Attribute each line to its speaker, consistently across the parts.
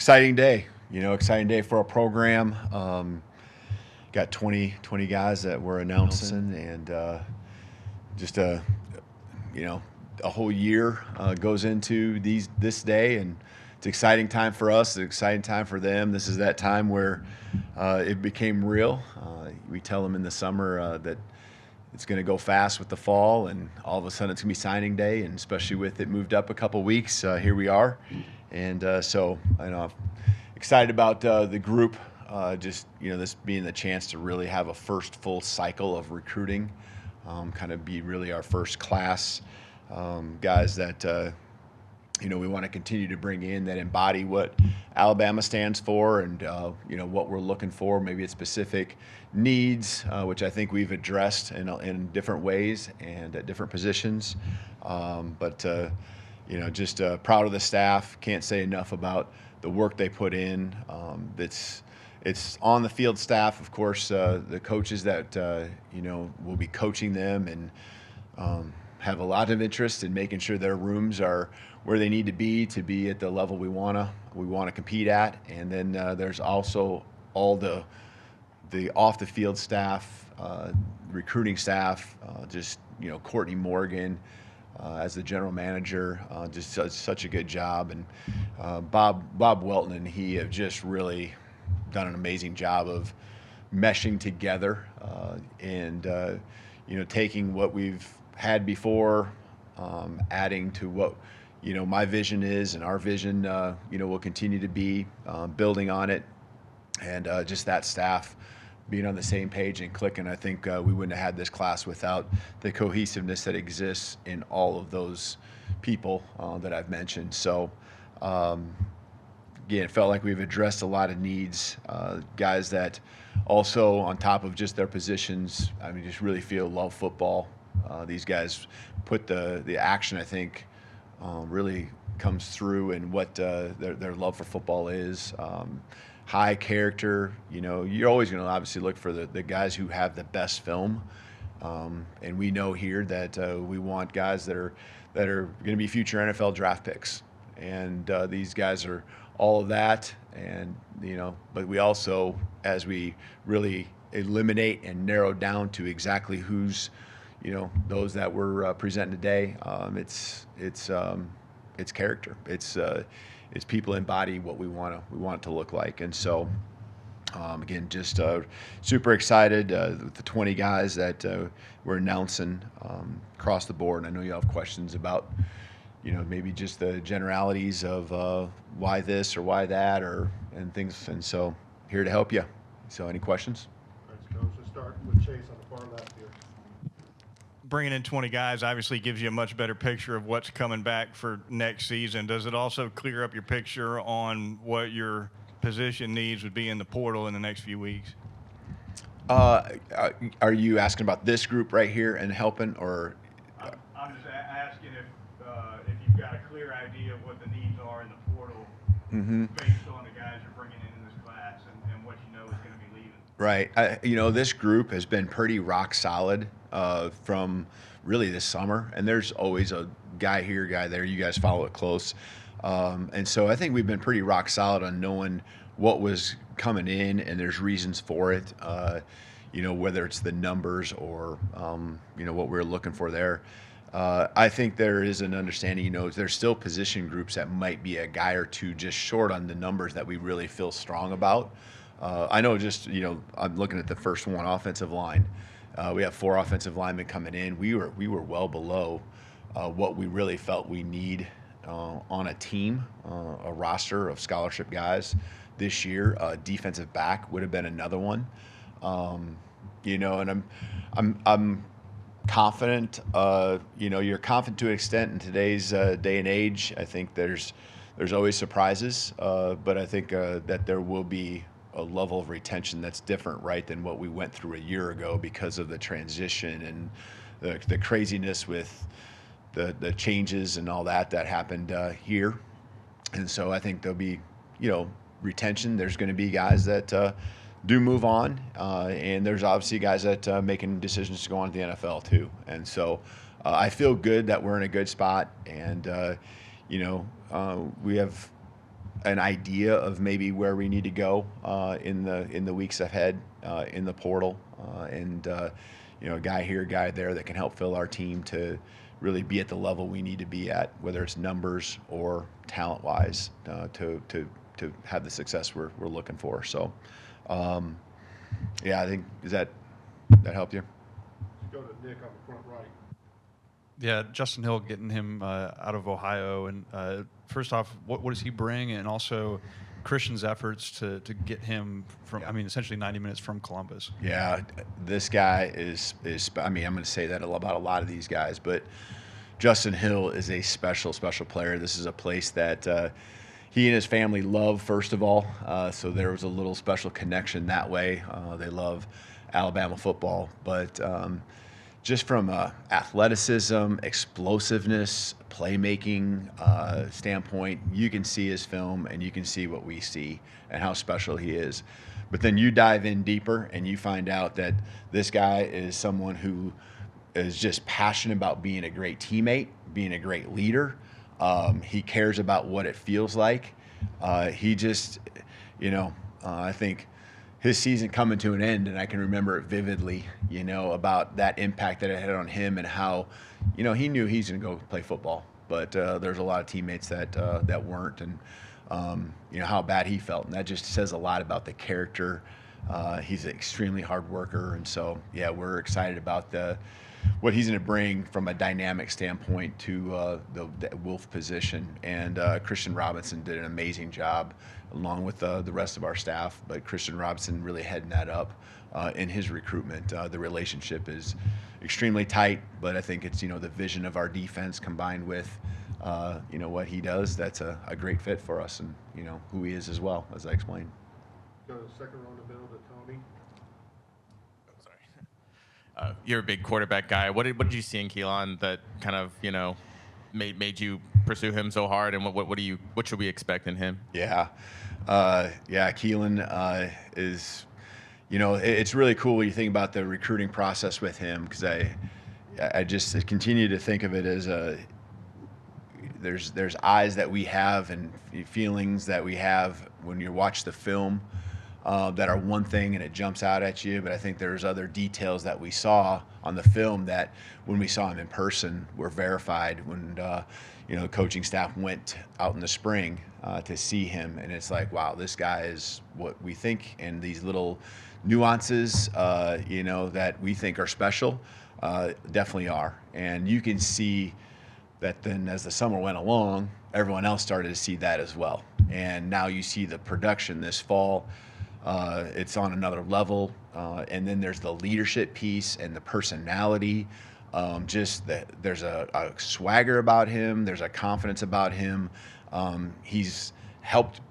Speaker 1: exciting day. Exciting day for our program. Got 20 guys that we're announcing, and just you know, a whole year goes into this day, and it's an exciting time for us. It's an exciting time for them. This is that time where it became real. We tell them in the summer that it's going to go fast with the fall, and all of a sudden it's going to be signing day, and especially with it moved up a couple weeks, here we are. And so I know I'm excited about the group. Just this being the chance to really have a first full cycle of recruiting, kind of be really our first class, guys that we want to continue to bring in that embody what Alabama stands for, and what we're looking for. Maybe it's specific needs, which I think we've addressed in different ways and at different positions. But just proud of the staff. Can't say enough about the work they put in. It's on the field staff, of course, the coaches that will be coaching them and have a lot of interest in making sure their rooms are where they need to be at the level we want to compete at. And then there's also all the off the field staff, recruiting staff, Courtney Morgan as the general manager, just does such a good job. And Bob Welton and he have just really done an amazing job of meshing together, and taking what we've had before, adding to what my vision is, and our vision will continue to be, building on it, and just that staff being on the same page and clicking. I think we wouldn't have had this class without the cohesiveness that exists in all of those people that I've mentioned. So again, it felt like we've addressed a lot of needs, guys that also, on top of just their positions, just really love football. These guys put the action, I think, really comes through in what their love for football is. High character. You're always going to obviously look for the guys who have the best film, and we know here that we want guys that are going to be future NFL draft picks, and these guys are all of that. And but we also, as we really eliminate and narrow down to exactly who's those that we're presenting today, it's character. It's people embody what we want it to look like. And so again, just super excited with the 20 guys that we're announcing across the board. And I know you have questions about maybe just the generalities of why this or why that and things. And so here to help you. So any questions?
Speaker 2: Thanks, Coach. Let's start with Chase on the far left here.
Speaker 3: Bringing in 20 guys obviously gives you a much better picture of what's coming back for next season. Does it also clear up your picture on what your position needs would be in the portal in the next few weeks?
Speaker 1: Are you asking about this group right here and helping, or?
Speaker 3: I'm just asking if you've got a clear idea of what the needs are in the portal, based on the guys you're bringing in this class and what you know is going to be leaving.
Speaker 1: Right. This group has been pretty rock solid from really this summer, and there's always a guy here, guy there. You guys follow it close, and so I think we've been pretty rock solid on knowing what was coming in, and there's reasons for it. Whether it's the numbers or what we're looking for there. I think there is an understanding. There's still position groups that might be a guy or two just short on the numbers that we really feel strong about. I know I'm looking at the first one, offensive line. We have 4 offensive linemen coming in. We were well below what we really felt we need on a team, a roster of scholarship guys this year. Defensive back would have been another one. And I'm confident. You're confident to an extent in today's day and age. I think there's always surprises, but I think that there will be a level of retention that's different, right, than what we went through a year ago because of the transition and the craziness with the changes and all that happened here. And so I think there'll be, retention. There's going to be guys that do move on, and there's obviously guys that making decisions to go on to the NFL too. And so I feel good that we're in a good spot, and we have an idea of maybe where we need to go in the weeks ahead in the portal, and a guy here, guy there that can help fill our team to really be at the level we need to be at, whether it's numbers or talent-wise, to have the success we're looking for. So, I think that helped you?
Speaker 2: Let's go to Nick on the front right.
Speaker 4: Yeah, Justin Hill, getting him out of Ohio, and first off, what does he bring, and also Christian's efforts to get him from, essentially 90 minutes from Columbus.
Speaker 1: Yeah, this guy is. I'm going to say that about a lot of these guys, but Justin Hill is a special player. This is a place that he and his family love, first of all. So there was a little special connection that way. They love Alabama football, but just from athleticism, explosiveness, playmaking standpoint, you can see his film and you can see what we see and how special he is. But then you dive in deeper and you find out that this guy is someone who is just passionate about being a great teammate, being a great leader. He cares about what it feels like. He just, I think his season coming to an end, and I can remember it vividly, about that impact that it had on him and how, he knew he's going to go play football, but there's a lot of teammates that weren't, and how bad he felt, and that just says a lot about the character. He's an extremely hard worker, and so we're excited about what he's going to bring from a dynamic standpoint to the Wolf position. And Christian Robinson did an amazing job along with the rest of our staff, but Christian Robinson really heading that up in his recruitment. The relationship is extremely tight, but I think it's, the vision of our defense combined with, what he does. That's a great fit for us, and, who he is as well, as I explained.
Speaker 2: Go to the second row in the middle to Tony.
Speaker 5: You're a big quarterback guy. What did you see in Keelan that kind of made you pursue him so hard, and what should we expect in him?
Speaker 1: Keelan is, it's really cool when you think about the recruiting process with him, because I just continue to think of it as there's eyes that we have and feelings that we have when you watch the film. That are one thing and it jumps out at you, but I think there's other details that we saw on the film that when we saw him in person were verified when the coaching staff went out in the spring to see him, and it's like, wow, this guy is what we think, and these little nuances that we think are special definitely are. And you can see that then as the summer went along, everyone else started to see that as well, and now you see the production this fall. It's on another level, and then there's the leadership piece and the personality. Just that there's a swagger about him. There's a confidence about him. He's helped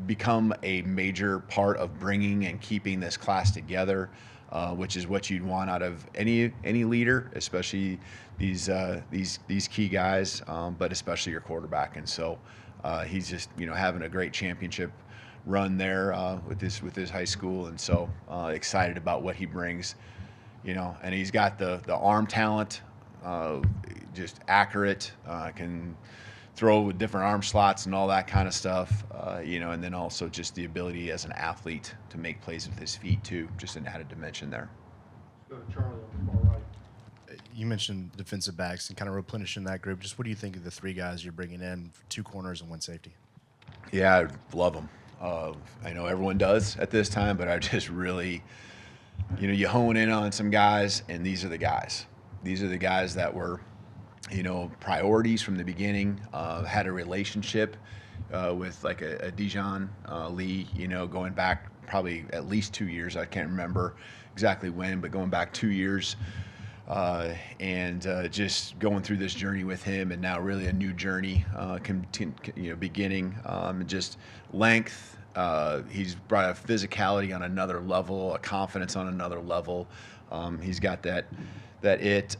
Speaker 1: become a major part of bringing and keeping this class together, which is what you'd want out of any leader, especially these key guys, but especially your quarterback. And so he's just having a great championship run there with his high school, and so excited about what he brings, and he's got the arm talent, just accurate, can throw with different arm slots and all that kind of stuff, and then also just the ability as an athlete to make plays with his feet too, just an added dimension there.
Speaker 2: Let's go to Charlie on the far right.
Speaker 6: You mentioned defensive backs and kind of replenishing that group. Just what do you think of the three guys you're bringing in, 2 corners and 1 safety?
Speaker 1: Yeah, I love them. I know everyone does at this time, but I just really, you hone in on some guys, and these are the guys. These are the guys that were, priorities from the beginning, had a relationship with like a Dijon Lee, going back probably at least 2 years. I can't remember exactly when, but going back 2 years. And just going through this journey with him, and now really a new journey, beginning. Just length. He's brought a physicality on another level, a confidence on another level. He's got that it.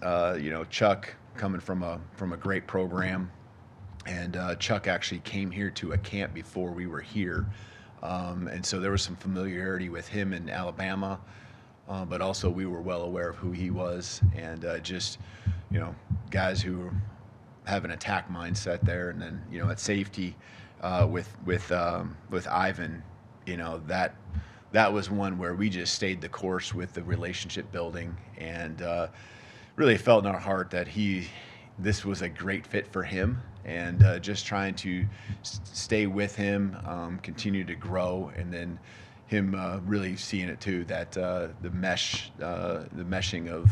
Speaker 1: Chuck coming from a great program, and Chuck actually came here to a camp before we were here, and so there was some familiarity with him in Alabama. But also we were well aware of who he was, and just, guys who have an attack mindset there. And then, at safety, with Ivan, you know, that was one where we just stayed the course with the relationship building, and really felt in our heart that this was a great fit for him, and just trying to stay with him, continue to grow, and then him really seeing it too, that the meshing of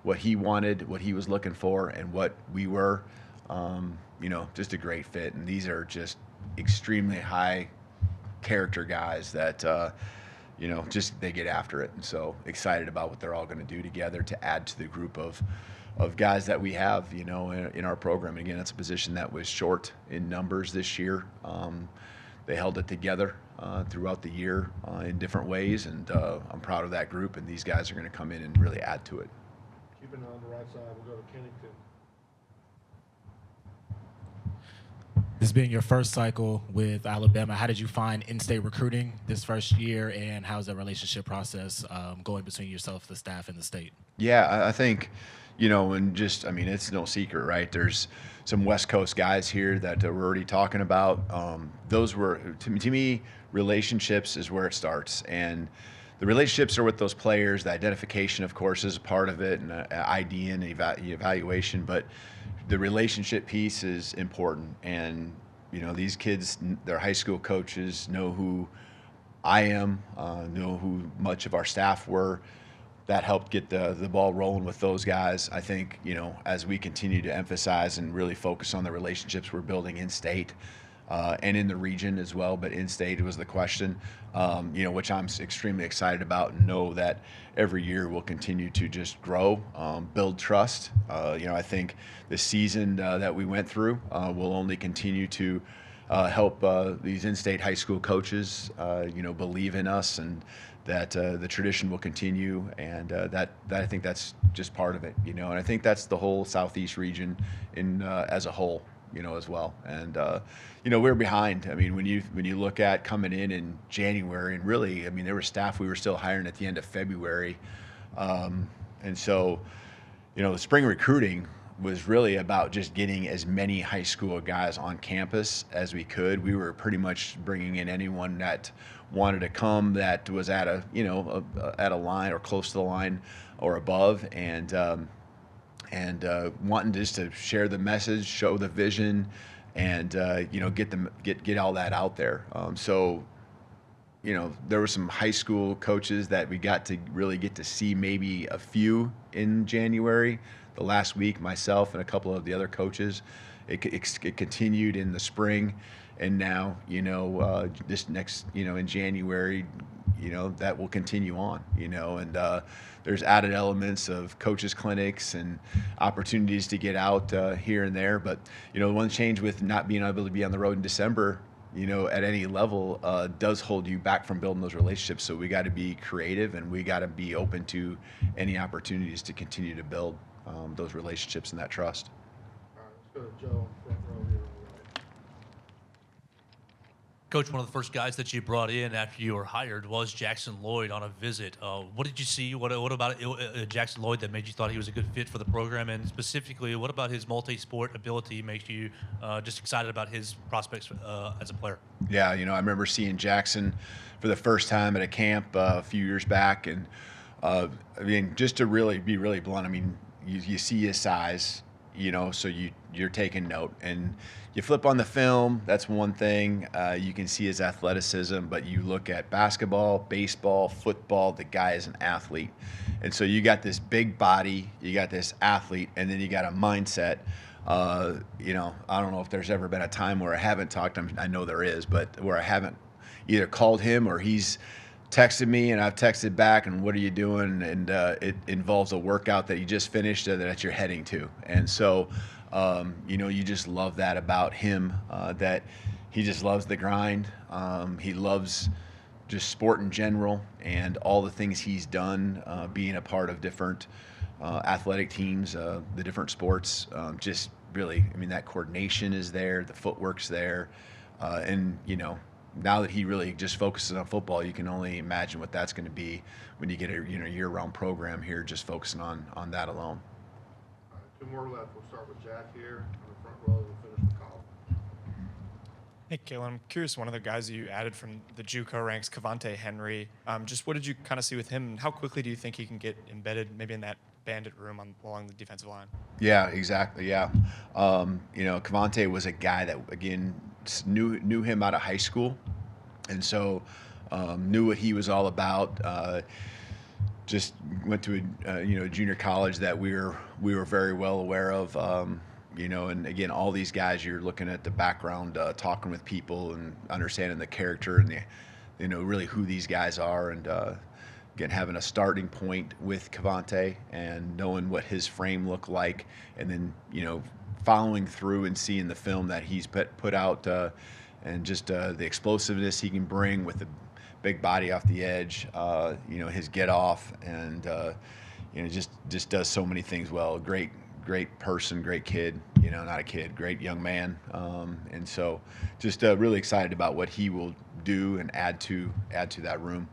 Speaker 1: what he wanted, what he was looking for, and what we were, you know, just a great fit. And these are just extremely high character guys that, you know, just they get after it. And so excited about what they're all going to do together to add to the group of guys that we have, you know, in our program. And again, it's a position that was short in numbers this year. They held it together throughout the year in different ways, and I'm proud of that group. And these guys are going to come in and really add to it.
Speaker 2: Keeping on the right side, we'll go to Kennington.
Speaker 7: This being your first cycle with Alabama, how did you find in-state recruiting this first year, and how's the relationship process going between yourself, the staff, and the state?
Speaker 1: Yeah, I think, you know, and just, I mean, it's no secret, right? There's some West Coast guys here that we're already talking about. Those were, to me, relationships is where it starts. And the relationships are with those players. The identification, of course, is a part of it, and ID and evaluation. But the relationship piece is important. And, you know, these kids, their high school coaches know who I am, know who much of our staff were. That helped get the ball rolling with those guys. I think, you know, as we continue to emphasize and really focus on the relationships we're building in state and in the region as well, but in state was the question, you know, which I'm extremely excited about, and know that every year we'll continue to just grow, build trust. You know, I think the season that we went through will only continue to help these in-state high school coaches, you know, believe in us, and that the tradition will continue, and that I think that's just part of it, you know. And I think that's the whole Southeast region in as a whole, you know, as well. And you know, we're behind. I mean, when you look at coming in January, and really, I mean, there were staff we were still hiring at the end of February, and so, you know, the spring recruiting was really about just getting as many high school guys on campus as we could. We were pretty much bringing in anyone that wanted to come that was at a, you know, at a line or close to the line or above, and wanting just to share the message, show the vision, and you know, get all that out there. So, you know, there were some high school coaches that we got to really get to see, maybe a few in January. The last week, myself and a couple of the other coaches, it continued in the spring, and now, you know, this next, you know, in January, you know, that will continue on, you know, and there's added elements of coaches clinics and opportunities to get out here and there. But, you know, the one change with not being able to be on the road in December, you know, at any level, does hold you back from building those relationships. So we got to be creative, and we got to be open to any opportunities to continue to build those relationships and that trust.
Speaker 2: All right, let's go to Joe in front row here on the right.
Speaker 8: Coach, one of the first guys that you brought in after you were hired was Jackson Lloyd on a visit. What did you see? What about Jackson Lloyd that made you thought he was a good fit for the program? And specifically, what about his multi-sport ability makes you just excited about his prospects as a player?
Speaker 1: Yeah, you know, I remember seeing Jackson for the first time at a camp a few years back, and I mean, just to really be really blunt, I mean, you see his size, you know, so you're taking note, and you flip on the film, that's one thing. You can see his athleticism, but you look at basketball, baseball, football, the guy is an athlete. And so you got this big body, you got this athlete, and then you got a mindset. You know, I don't know if there's ever been a time where I haven't talked to him. I know there is, but where I haven't either called him or he's texted me and I've texted back, and what are you doing? And it involves a workout that you just finished that you're heading to. And so, you know, you just love that about him, that he just loves the grind. He loves just sport in general, and all the things he's done, being a part of different athletic teams, the different sports, just really, I mean, that coordination is there, the footwork's there, and, you know, now that he really just focuses on football, you can only imagine what that's going to be when you get a year-round program here, just focusing on that alone.
Speaker 2: All right, two more left. We'll start with Jack here on the front row, and we'll finish with Colin.
Speaker 9: Hey, Kalen, I'm curious, one of the guys that you added from the JUCO ranks, Cavante Henry, just what did you kind of see with him, and how quickly do you think he can get embedded maybe in that bandit room along the defensive line?
Speaker 1: Yeah, exactly. Yeah. Cavante was a guy that, again, knew him out of high school. And so knew what he was all about. Just went to a junior college that we were very well aware of. And again, all these guys, you're looking at the background, talking with people and understanding the character and really who these guys are, and again, having a starting point with Cavante and knowing what his frame looked like, and then following through and seeing the film that he's put out, and just the explosiveness he can bring with the big body off the edge, his get off, and just does so many things well. Great person, great kid, not a kid, great young man. And so just really excited about what he will do and add to that room.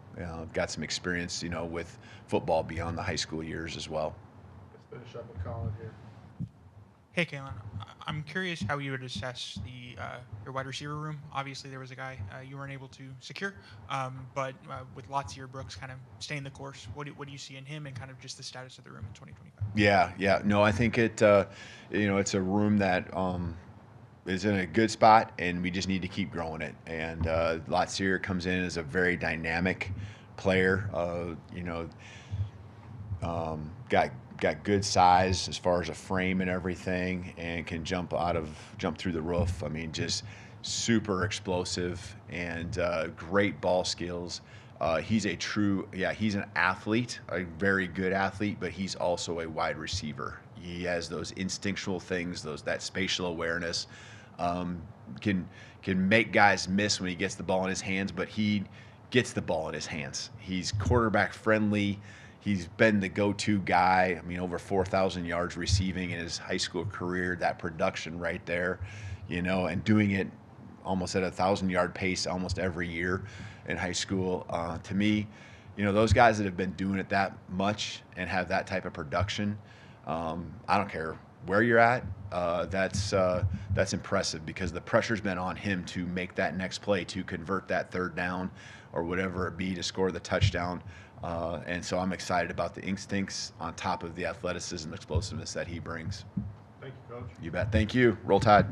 Speaker 1: Got some experience, with football beyond the high school years as well.
Speaker 2: Let's finish up with Colin here.
Speaker 10: Hey, Kalen. I'm curious how you would assess your wide receiver room. Obviously, there was a guy you weren't able to secure, but with Latsier Brooks kind of staying the course, what do you see in him, and kind of just the status of the room in 2025?
Speaker 1: Yeah. No, I think it's a room that is in a good spot, and we just need to keep growing it. And Latsier comes in as a very dynamic player. Got good size as far as a frame and everything, and can jump through the roof. I mean, just super explosive and great ball skills. He's an athlete, a very good athlete, but he's also a wide receiver. He has those instinctual things, that spatial awareness. Can make guys miss when he gets the ball in his hands, but he gets the ball in his hands. He's quarterback friendly. He's been the go-to guy. I mean, over 4,000 yards receiving in his high school career. That production right there, and doing it almost at 1,000-yard pace almost every year in high school. To me, those guys that have been doing it that much and have that type of production, I don't care where you're at. That's impressive, because the pressure's been on him to make that next play, to convert that third down or whatever it be, to score the touchdown. And so I'm excited about the instincts on top of the athleticism and explosiveness that he brings.
Speaker 2: Thank you, Coach.
Speaker 1: You bet. Thank you. Roll Tide.